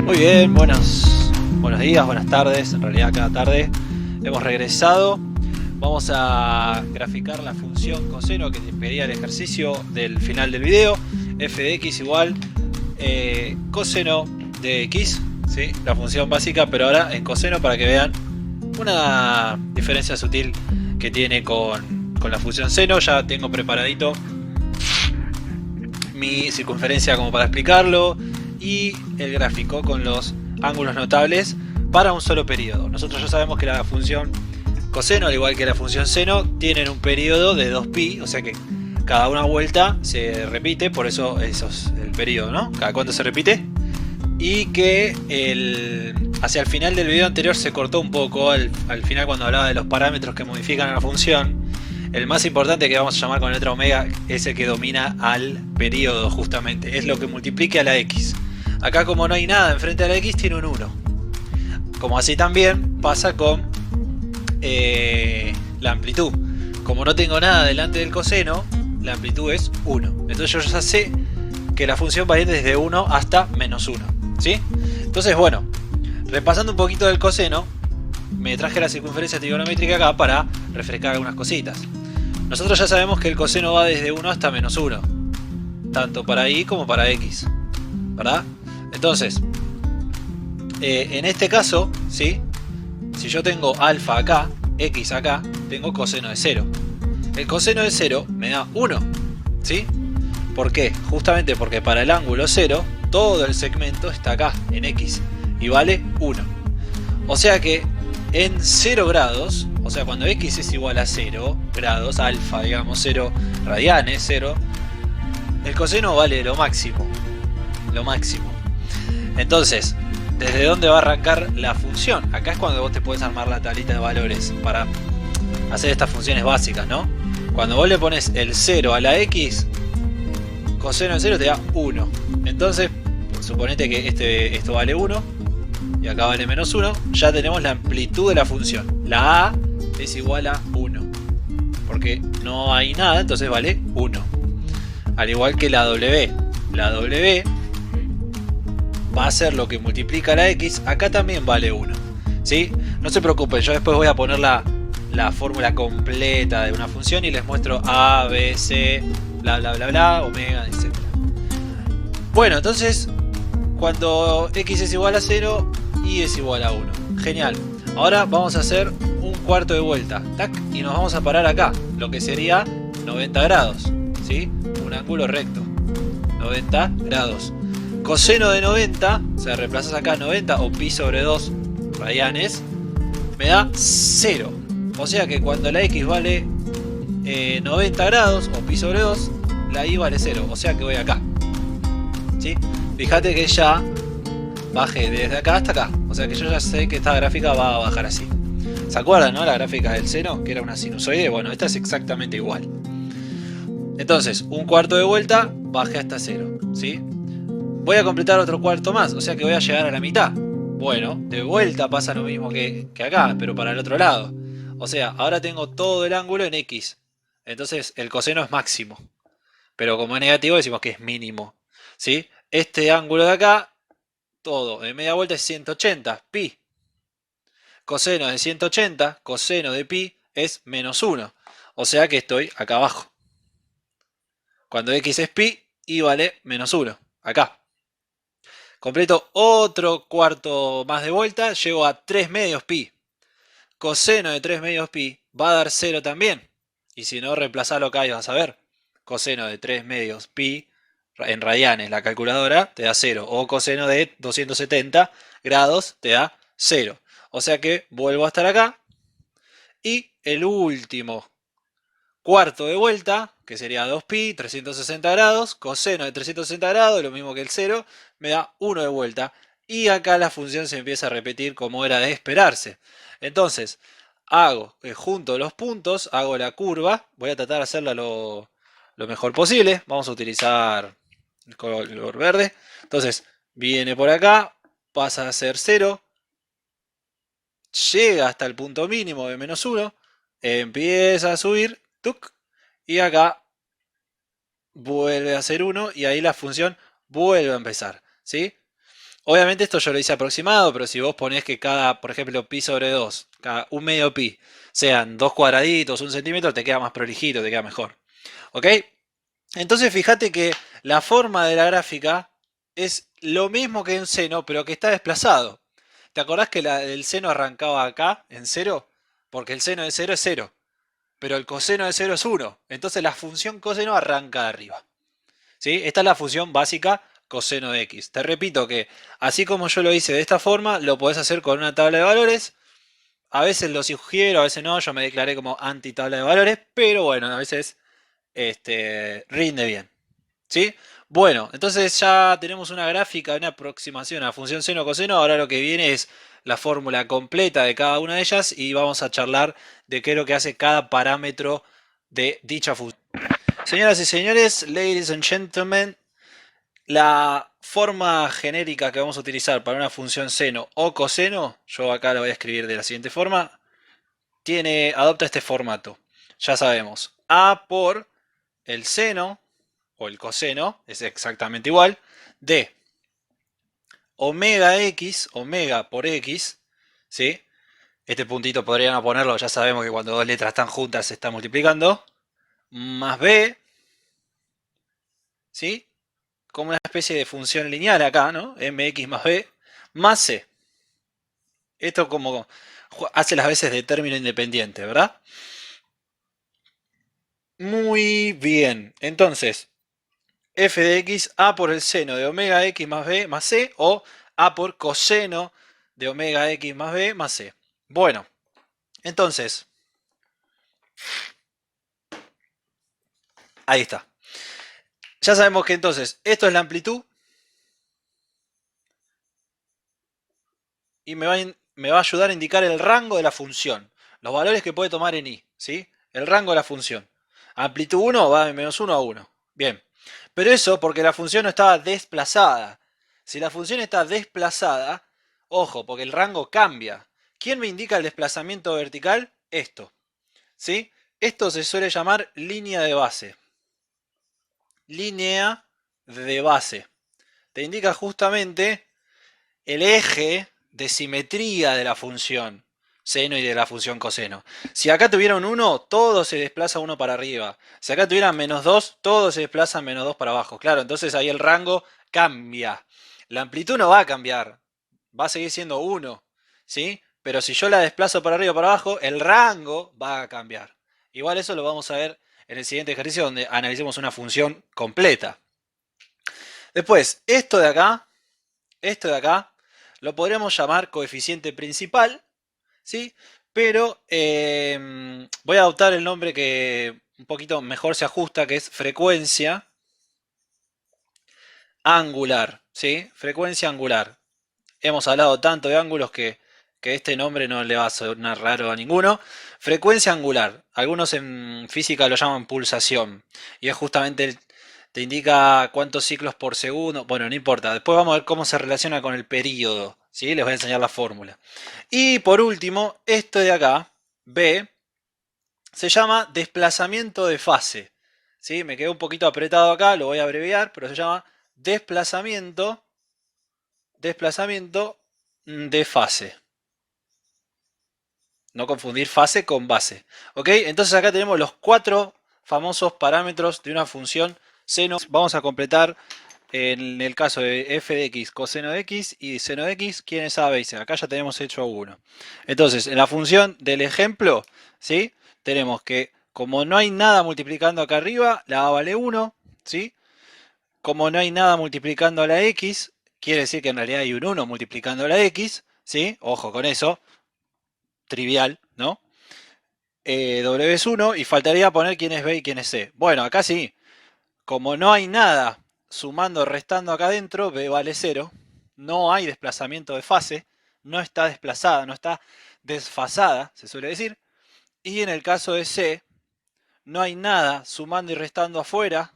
Muy bien, buenos días, buenas tardes, en realidad cada tarde hemos regresado. Vamos a graficar la función coseno que te pedía el ejercicio del final del video. F de x igual coseno de x, ¿sí? La función básica, pero ahora en coseno para que vean una diferencia sutil que tiene con la función seno. Ya tengo preparadito mi circunferencia como para explicarlo y el gráfico con los ángulos notables para un solo periodo. Nosotros ya sabemos que la función coseno, al igual que la función seno, tienen un periodo de 2pi, o sea que cada una vuelta se repite, por eso es el periodo, ¿no? Cada cuánto se repite. Y que hacia el final del video anterior se cortó un poco, al final cuando hablaba de los parámetros que modifican a la función. El más importante, que vamos a llamar con la letra omega, es el que domina al periodo, justamente. Es lo que multiplique a la x. Acá, como no hay nada enfrente a la x, tiene un 1. Como así también pasa con la amplitud. Como no tengo nada delante del coseno, la amplitud es 1. Entonces yo ya sé que la función va a ir desde 1 hasta menos 1. ¿Sí? Entonces, bueno, repasando un poquito del coseno, me traje la circunferencia trigonométrica acá para refrescar algunas cositas. Nosotros ya sabemos que el coseno va desde 1 hasta menos 1, tanto para y como para x, ¿verdad? Entonces, en este caso, ¿sí? Si yo tengo alfa acá, x acá, tengo coseno de 0. El coseno de 0 me da 1, ¿sí? ¿Por qué? Justamente porque para el ángulo 0, todo el segmento está acá, en x, y vale 1. O sea que en 0 grados, o sea cuando x es igual a 0 grados, alfa digamos 0 radianes, 0, el coseno vale lo máximo. Lo máximo. Entonces, ¿desde dónde va a arrancar la función? Acá es cuando vos te puedes armar la tablita de valores para hacer estas funciones básicas, ¿no? Cuando vos le pones el 0 a la x, coseno de 0 te da 1. Entonces, suponete que esto vale 1 y acá vale menos 1, ya tenemos la amplitud de la función. La a es igual a 1, porque no hay nada, entonces vale 1. Al igual que la w. La w va a ser lo que multiplica la x, acá también vale 1. ¿Sí? No se preocupen, yo después voy a poner la fórmula completa de una función y les muestro a, b, c, bla bla bla bla, omega, etc. Bueno, entonces, cuando x es igual a 0, y es igual a 1. Genial. Ahora vamos a hacer un cuarto de vuelta. ¡Tac! Y nos vamos a parar acá, lo que sería 90 grados. ¿Sí? Un ángulo recto. 90 grados. Coseno de 90, o sea, reemplazas acá 90 o pi sobre 2 radianes, me da 0. O sea que cuando la x vale 90 grados o pi sobre 2, la y vale 0. O sea que voy acá. ¿Sí? Fíjate que ya bajé desde acá hasta acá. O sea que yo ya sé que esta gráfica va a bajar así. ¿Se acuerdan, no? La gráfica del seno, que era una sinusoide. Bueno, esta es exactamente igual. Entonces, un cuarto de vuelta, bajé hasta 0. ¿Sí? Voy a completar otro cuarto más. O sea que voy a llegar a la mitad. Bueno, de vuelta pasa lo mismo que acá, pero para el otro lado. O sea, ahora tengo todo el ángulo en x. Entonces, el coseno es máximo. Pero como es negativo, decimos que es mínimo. ¿Sí? Este ángulo de acá, todo de media vuelta es 180, pi. Coseno de 180, coseno de pi es menos 1. O sea que estoy acá abajo. Cuando x es pi, y vale menos 1. Acá. Completo otro cuarto más de vuelta, llego a 3 medios pi. Coseno de 3 medios pi va a dar 0 también. Y si no, reemplazalo acá y vas a ver. Coseno de 3 medios pi en radianes, la calculadora, te da 0. O coseno de 270 grados te da 0. O sea que vuelvo a estar acá. Y el último cuarto de vuelta, que sería 2pi, 360 grados, coseno de 360 grados, lo mismo que el 0, me da 1 de vuelta. Y acá la función se empieza a repetir como era de esperarse. Entonces, junto los puntos, hago la curva, voy a tratar de hacerla lo mejor posible. Vamos a utilizar el color verde. Entonces, viene por acá, pasa a ser 0, llega hasta el punto mínimo de menos 1, empieza a subir, ¡tuc! Y acá vuelve a ser 1 y ahí la función vuelve a empezar, ¿sí? Obviamente esto yo lo hice aproximado, pero si vos ponés que cada, por ejemplo, pi sobre 2, cada un medio pi, sean dos cuadraditos, un centímetro, te queda más prolijito, te queda mejor. ¿Ok? Entonces fíjate que la forma de la gráfica es lo mismo que un seno, pero que está desplazado. ¿Te acordás que el seno arrancaba acá, en cero? Porque el seno de cero es cero, pero el coseno de cero es uno. Entonces la función coseno arranca de arriba. ¿Sí? Esta es la función básica coseno de x. Te repito que así como yo lo hice de esta forma, lo podés hacer con una tabla de valores. A veces lo sugiero, a veces no, yo me declaré como anti tabla de valores, pero bueno, a veces rinde bien. ¿Sí? Bueno, entonces ya tenemos una gráfica, una aproximación a la función seno coseno. Ahora lo que viene es la fórmula completa de cada una de ellas y vamos a charlar de qué es lo que hace cada parámetro de dicha función. Señoras y señores, ladies and gentlemen, la forma genérica que vamos a utilizar para una función seno o coseno, yo acá la voy a escribir de la siguiente forma, adopta este formato. Ya sabemos, a por el seno o el coseno, es exactamente igual, de omega x, omega por x, ¿sí? Este puntito podrían ponerlo, ya sabemos que cuando dos letras están juntas se está multiplicando, más b, ¿sí? Como una especie de función lineal acá, ¿no? mx más b, más c. Esto como hace las veces de término independiente, ¿verdad? Muy bien. Entonces, f de x, a por el seno de omega x más b más c, o a por coseno de omega x más b más c. Bueno, entonces, ahí está. Ya sabemos que entonces esto es la amplitud y me va a ayudar a indicar el rango de la función, los valores que puede tomar en i, ¿sí? El rango de la función. Amplitud 1 va de menos 1 a 1. Bien. Pero eso porque la función no estaba desplazada. Si la función está desplazada, ojo, porque el rango cambia. ¿Quién me indica el desplazamiento vertical? Esto. ¿Sí? Esto se suele llamar línea de base. Línea de base. Te indica justamente el eje de simetría de la función seno y de la función coseno. Si acá tuviera un 1, todo se desplaza 1 para arriba. Si acá tuviera menos 2, todo se desplaza menos 2 para abajo. Claro, entonces ahí el rango cambia. La amplitud no va a cambiar, va a seguir siendo 1, ¿sí? Pero si yo la desplazo para arriba o para abajo, el rango va a cambiar. Igual eso lo vamos a ver en el siguiente ejercicio donde analicemos una función completa. Después, esto de acá, lo podríamos llamar coeficiente principal, ¿sí? Pero voy a adoptar el nombre que un poquito mejor se ajusta, que es frecuencia angular, ¿sí? Frecuencia angular. Hemos hablado tanto de ángulos que este nombre no le va a sonar raro a ninguno. Frecuencia angular. Algunos en física lo llaman pulsación. Y es justamente, te indica cuántos ciclos por segundo. Bueno, no importa. Después vamos a ver cómo se relaciona con el período. ¿Sí? Les voy a enseñar la fórmula. Y por último, esto de acá, B, se llama desplazamiento de fase. ¿Sí? Me quedó un poquito apretado acá, lo voy a abreviar, pero se llama desplazamiento de fase. No confundir fase con base. ¿Ok? Entonces acá tenemos los 4 famosos parámetros de una función seno. Vamos a completar en el caso de f de x, coseno de x y seno de x, ¿quién es a, b y c? Acá ya tenemos hecho uno. Entonces, en la función del ejemplo, ¿sí? Tenemos que, como no hay nada multiplicando acá arriba, la a vale 1, ¿sí? Como no hay nada multiplicando a la x, quiere decir que en realidad hay un 1 multiplicando a la x, ¿sí? Ojo con eso, trivial, ¿no? W es 1 y faltaría poner quién es B y quién es C. Bueno, acá sí, como no hay nada sumando, restando acá adentro, B vale 0, no hay desplazamiento de fase, no está desplazada, no está desfasada, se suele decir. Y en el caso de C, no hay nada sumando y restando afuera,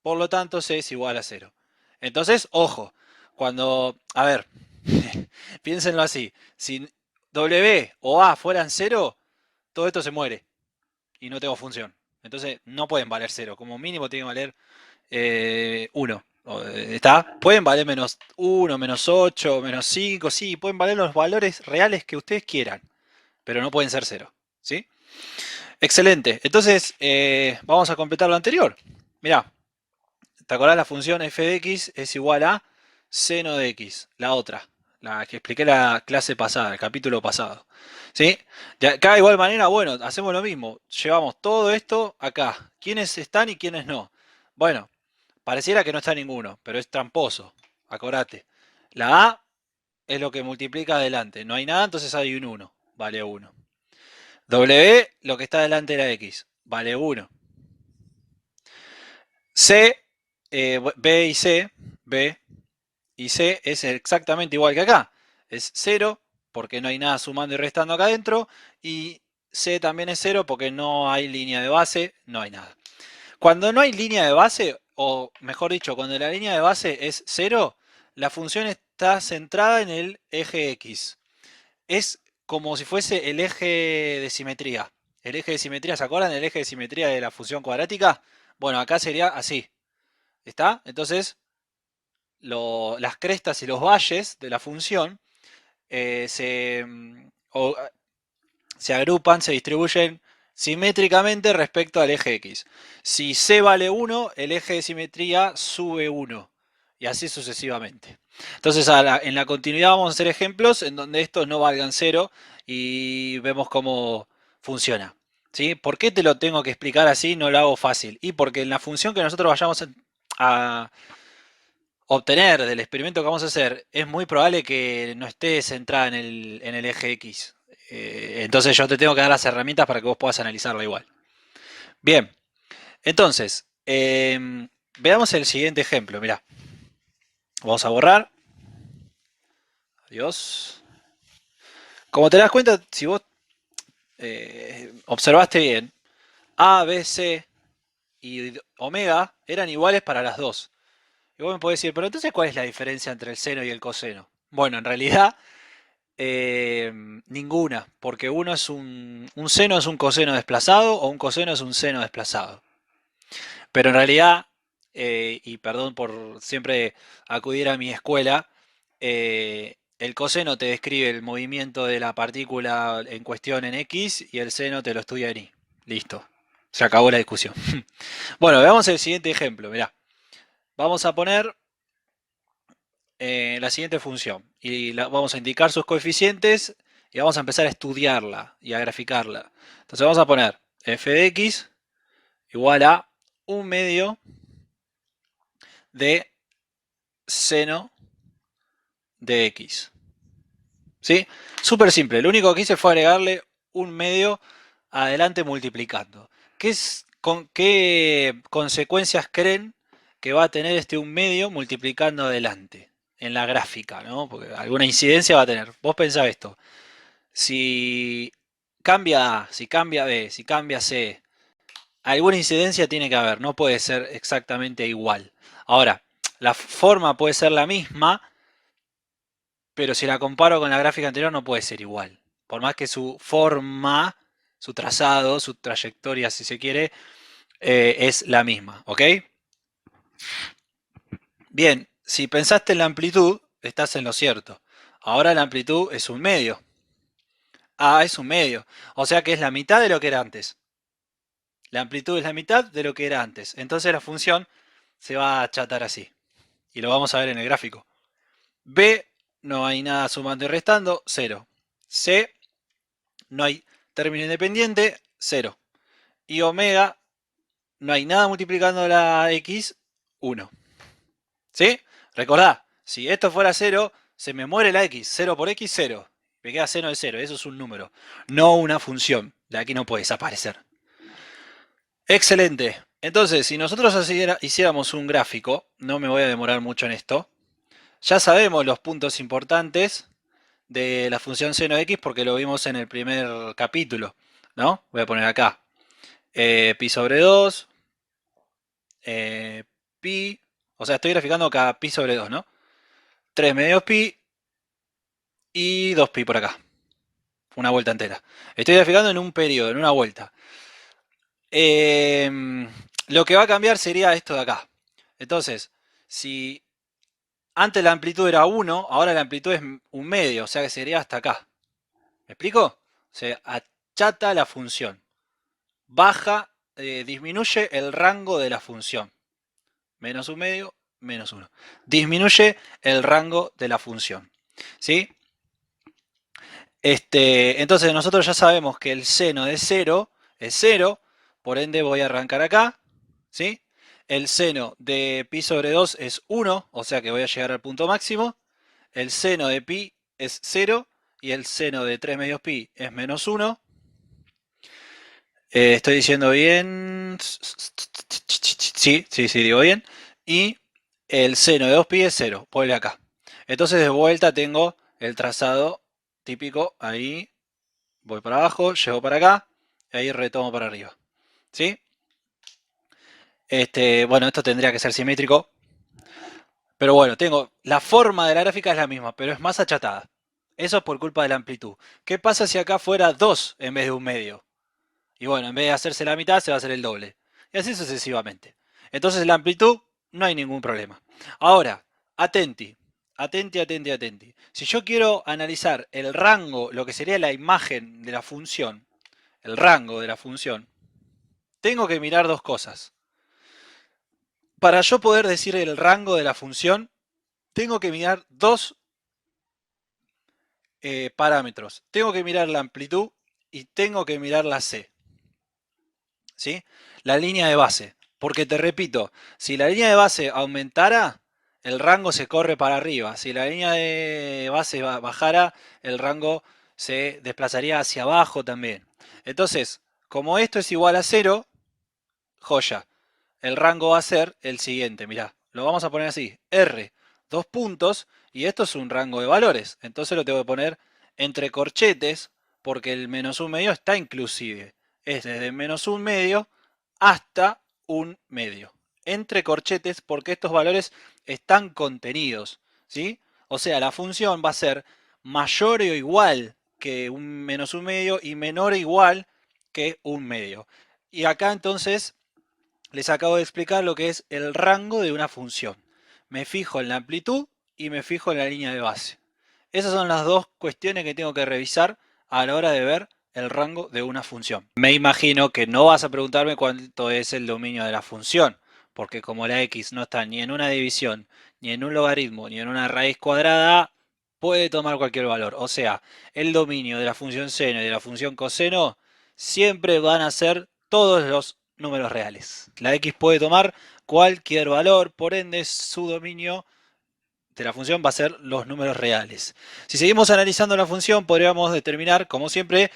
por lo tanto C es igual a 0. Entonces, ojo, cuando, a ver, piénsenlo así, si W o A fueran 0, todo esto se muere y no tengo función. Entonces no pueden valer 0, como mínimo tienen que valer 1. ¿Está? Pueden valer menos 1, menos 8, menos 5, sí, pueden valer los valores reales que ustedes quieran, pero no pueden ser cero, ¿sí? Excelente. Entonces, vamos a completar lo anterior. Mirá, ¿te acordás? La función f de x es igual a seno de x, la otra, la que expliqué la clase pasada, el capítulo pasado. ¿Sí? De acá, de igual manera, bueno, hacemos lo mismo. Llevamos todo esto acá. ¿Quiénes están y quiénes no? Bueno, pareciera que no está ninguno, pero es tramposo. Acordate. La A es lo que multiplica adelante. No hay nada, entonces hay un 1. Vale 1. W, lo que está delante de la X. Vale 1. C, B y C, B y C es exactamente igual que acá. Es 0 porque no hay nada sumando y restando acá adentro. Y C también es 0 porque no hay línea de base, no hay nada. Cuando no hay línea de base, o mejor dicho, cuando la línea de base es 0, la función está centrada en el eje X. Es como si fuese el eje de simetría. El eje de simetría, ¿se acuerdan del eje de simetría de la función cuadrática? Bueno, acá sería así. ¿Está? Entonces, las crestas y los valles de la función se agrupan, se distribuyen simétricamente respecto al eje X. Si C vale 1, el eje de simetría sube 1. Y así sucesivamente. Entonces en la continuidad vamos a hacer ejemplos en donde estos no valgan 0 y vemos cómo funciona. ¿Sí? ¿Por qué te lo tengo que explicar así? No lo hago fácil. Y porque en la función que nosotros vayamos a obtener del experimento que vamos a hacer, es muy probable que no esté centrada en el eje X. Entonces yo te tengo que dar las herramientas para que vos puedas analizarla igual. Bien, entonces, veamos el siguiente ejemplo. Mirá, vamos a borrar. Adiós. Como te das cuenta, si vos observaste bien, A, B, C y omega eran iguales para las dos. Y vos me podés decir, pero entonces ¿cuál es la diferencia entre el seno y el coseno? Bueno, en realidad ninguna, porque uno es un seno es un coseno desplazado o un coseno es un seno desplazado. Pero en realidad, y perdón por siempre acudir a mi escuela, el coseno te describe el movimiento de la partícula en cuestión en X y el seno te lo estudia en Y. Listo. Se acabó la discusión. Bueno, veamos el siguiente ejemplo. Mirá. Vamos a poner la siguiente función y vamos a indicar sus coeficientes y vamos a empezar a estudiarla y a graficarla. Entonces vamos a poner f de x igual a 1/2 de seno de x. ¿Sí? Súper simple. Lo único que hice fue agregarle 1/2 adelante multiplicando. ¿Qué consecuencias creen que va a tener este 1/2 multiplicando adelante en la gráfica, ¿no? Porque alguna incidencia va a tener. Vos pensá esto. Si cambia A, si cambia B, si cambia C, alguna incidencia tiene que haber, no puede ser exactamente igual. Ahora, la forma puede ser la misma, pero si la comparo con la gráfica anterior no puede ser igual. Por más que su forma, su trazado, su trayectoria, si se quiere, es la misma, ¿ok? Bien, si pensaste en la amplitud, estás en lo cierto. Ahora la amplitud es 1/2. A es 1/2. O sea que es la mitad de lo que era antes. La amplitud es la mitad de lo que era antes. Entonces la función se va a achatar así. Y lo vamos a ver en el gráfico. B, no hay nada sumando y restando, 0. C, no hay término independiente, 0. Y omega, no hay nada multiplicando la x, 1. ¿Sí? Recordá, si esto fuera 0, se me muere la x. 0 por x, 0. Me queda seno de 0. Eso es un número, no una función. De aquí no puede desaparecer. Excelente. Entonces, si nosotros hiciéramos un gráfico, no me voy a demorar mucho en esto, ya sabemos los puntos importantes de la función seno de x porque lo vimos en el primer capítulo, ¿no? Voy a poner acá pi sobre 2, pi, o sea, estoy graficando cada pi sobre 2, ¿no? 3 medios pi y 2 pi por acá. Una vuelta entera. Estoy graficando en un periodo, en una vuelta. Lo que va a cambiar sería esto de acá. Entonces, si Antes la amplitud era 1, ahora la amplitud es 1/2, o sea que sería hasta acá. ¿Me explico? Se achata la función. Baja, disminuye el rango de la función. Menos 1/2, menos 1. Disminuye el rango de la función. ¿Sí? Entonces nosotros ya sabemos que el seno de 0 es 0, por ende voy a arrancar acá, ¿sí? El seno de pi sobre 2 es 1, o sea que voy a llegar al punto máximo. El seno de pi es 0 y el seno de 3 medios pi es menos 1. Estoy diciendo bien. Sí, digo bien. Y el seno de 2pi es 0, ponle acá. Entonces de vuelta tengo el trazado típico, ahí voy para abajo, llego para acá, y ahí retomo para arriba. ¿Sí? Bueno, esto tendría que ser simétrico. Pero bueno, tengo la forma de la gráfica es la misma, pero es más achatada. Eso es por culpa de la amplitud. ¿Qué pasa si acá fuera 2 en vez de 1/2? Y bueno, en vez de hacerse la mitad, se va a hacer el doble. Y así sucesivamente. Entonces la amplitud no hay ningún problema. Ahora, atenti. Atenti, atenti, atenti. Si yo quiero analizar el rango, lo que sería la imagen de la función, el rango de la función, tengo que mirar dos cosas. Para yo poder decir el rango de la función, tengo que mirar dos parámetros. Tengo que mirar la amplitud y tengo que mirar la C. ¿Sí? La línea de base. Porque te repito, si la línea de base aumentara, el rango se corre para arriba. Si la línea de base bajara, el rango se desplazaría hacia abajo también. Entonces, como esto es igual a 0, joya, el rango va a ser el siguiente. Mirá, lo vamos a poner así. R, 2 puntos, y esto es un rango de valores. Entonces lo tengo que poner entre corchetes, porque el menos 1/2 está inclusive. Es desde menos 1/2 hasta 1/2. Entre corchetes, porque estos valores están contenidos. ¿Sí? O sea, la función va a ser mayor o igual que un menos 1/2 y menor o igual que 1/2. Y acá entonces les acabo de explicar lo que es el rango de una función. Me fijo en la amplitud y me fijo en la línea de base. Esas son las dos cuestiones que tengo que revisar a la hora de ver el rango de una función. Me imagino que no vas a preguntarme cuánto es el dominio de la función, porque como la x no está ni en una división, ni en un logaritmo, ni en una raíz cuadrada, puede tomar cualquier valor. O sea, el dominio de la función seno y de la función coseno siempre van a ser todos los números reales. La x puede tomar cualquier valor, por ende su dominio de la función va a ser los números reales. Si seguimos analizando la función, podríamos determinar, como siempre,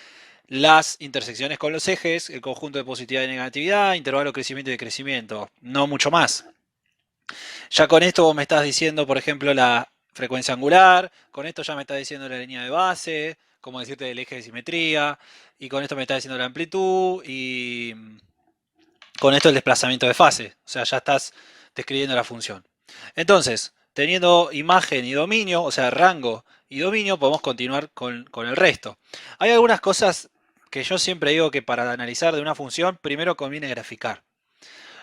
las intersecciones con los ejes, el conjunto de positividad y negatividad, intervalo crecimiento y decrecimiento, no mucho más. Ya con esto vos me estás diciendo, por ejemplo, la frecuencia angular, con esto ya me estás diciendo la línea de base, como decirte el eje de simetría, y con esto me estás diciendo la amplitud, y con esto el desplazamiento de fase, o sea, ya estás describiendo la función. Entonces, teniendo imagen y dominio, o sea, rango y dominio, podemos continuar con el resto. Hay algunas cosas que yo siempre digo que para analizar de una función, primero conviene graficar.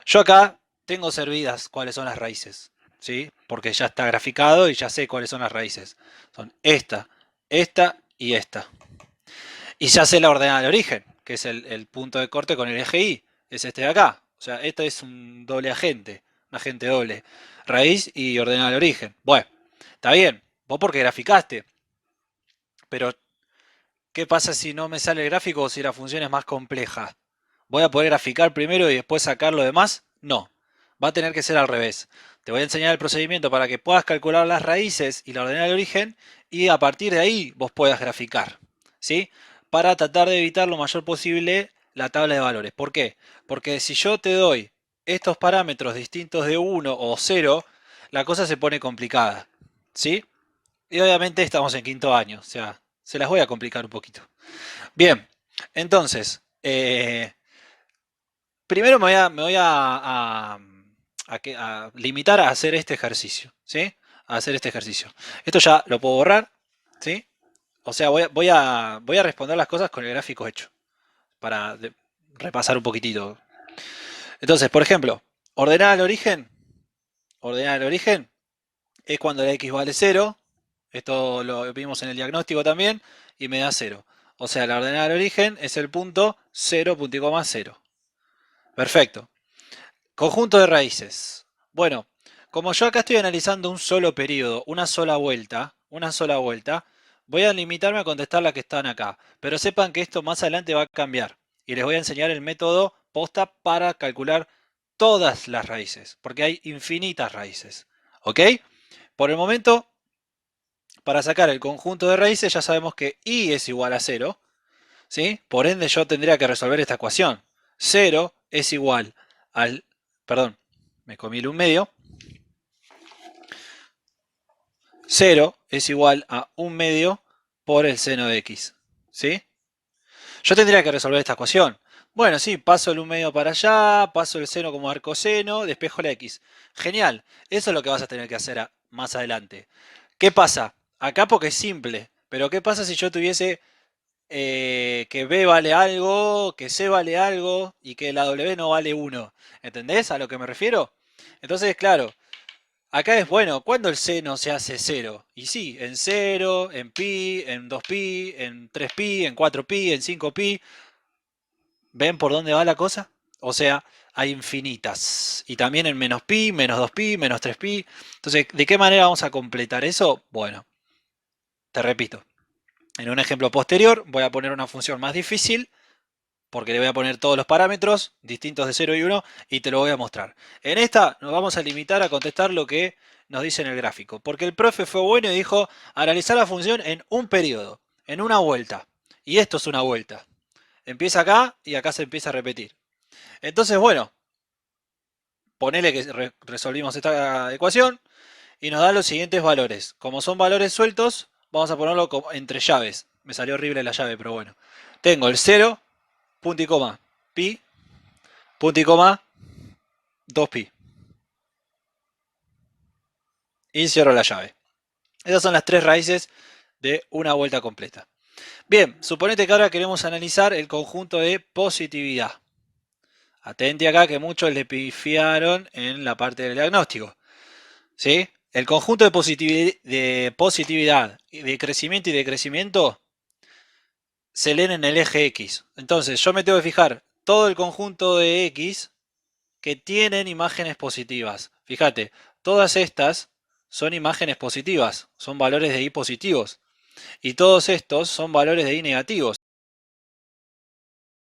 Yo acá tengo servidas cuáles son las raíces, ¿sí? Porque ya está graficado y ya sé cuáles son las raíces. Son esta, esta y esta. Y ya sé la ordenada de origen, que es el punto de corte con el eje Y. Es este de acá. O sea, este es un doble agente, un agente doble. Raíz y ordenada de origen. Bueno, está bien. Vos porque graficaste. Pero, ¿qué pasa si no me sale el gráfico o si la función es más compleja? ¿Voy a poder graficar primero y después sacar lo demás? No. Va a tener que ser al revés. Te voy a enseñar el procedimiento para que puedas calcular las raíces y la ordenada de origen y a partir de ahí vos puedas graficar. ¿Sí? Para tratar de evitar lo mayor posible la tabla de valores. ¿Por qué? Porque si yo te doy estos parámetros distintos de 1 o 0, la cosa se pone complicada. ¿Sí? Y obviamente estamos en quinto año, o sea, se las voy a complicar un poquito. Bien, entonces, primero me voy a limitar a hacer este ejercicio, ¿sí? A hacer este ejercicio. Esto ya lo puedo borrar, ¿sí? O sea, voy a responder las cosas con el gráfico hecho, para repasar un poquitito. Entonces, por ejemplo, ordenar el origen es cuando la x vale 0. Esto lo vimos en el diagnóstico también. Y me da 0. O sea, la ordenada del origen es el punto 0, punto y coma 0. Perfecto. Conjunto de raíces. Bueno, como yo acá estoy analizando un solo periodo, una sola vuelta, voy a limitarme a contestar las que están acá. Pero sepan que esto más adelante va a cambiar. Y les voy a enseñar el método posta para calcular todas las raíces. Porque hay infinitas raíces. ¿Ok? Por el momento, para sacar el conjunto de raíces ya sabemos que i es igual a 0. ¿Sí? Por ende yo tendría que resolver esta ecuación. 0 es igual al... Perdón, me comí el 1/2. 0 es igual a 1/2 por el seno de x. ¿Sí? Yo tendría que resolver esta ecuación. Bueno, sí, paso el 1/2 para allá, paso el seno como arcoseno, despejo la x. Genial, eso es lo que vas a tener que hacer más adelante. ¿Qué pasa? Acá porque es simple, pero ¿qué pasa si yo tuviese que B vale algo, que C vale algo y que la W no vale 1? ¿Entendés a lo que me refiero? Entonces, claro, acá es bueno, ¿cuándo el seno se hace 0? Y sí, en 0, en pi, en 2pi, en 3pi, en 4pi, en 5pi. ¿Ven por dónde va la cosa? O sea, hay infinitas. Y también en menos pi, menos 2pi, menos 3pi. Entonces, ¿de qué manera vamos a completar eso? Bueno, te repito. En un ejemplo posterior voy a poner una función más difícil porque le voy a poner todos los parámetros distintos de 0 y 1 y te lo voy a mostrar. En esta nos vamos a limitar a contestar lo que nos dice en el gráfico, porque el profe fue bueno y dijo analizar la función en un periodo, en una vuelta. Y esto es una vuelta. Empieza acá y acá se empieza a repetir. Entonces, bueno, ponele que resolvimos esta ecuación y nos da los siguientes valores. Como son valores sueltos, vamos a ponerlo entre llaves. Me salió horrible la llave, pero bueno. Tengo el 0, punto y coma, pi, punto y coma, 2pi. Y cierro la llave. Esas son las tres raíces de una vuelta completa. Bien, suponete que ahora queremos analizar el conjunto de positividad. Atente acá que muchos le pifiaron en la parte del diagnóstico. ¿Sí? El conjunto de positividad, de crecimiento y decrecimiento se leen en el eje X. Entonces yo me tengo que fijar todo el conjunto de X que tienen imágenes positivas. Fíjate, todas estas son imágenes positivas, son valores de Y positivos. Y todos estos son valores de Y negativos.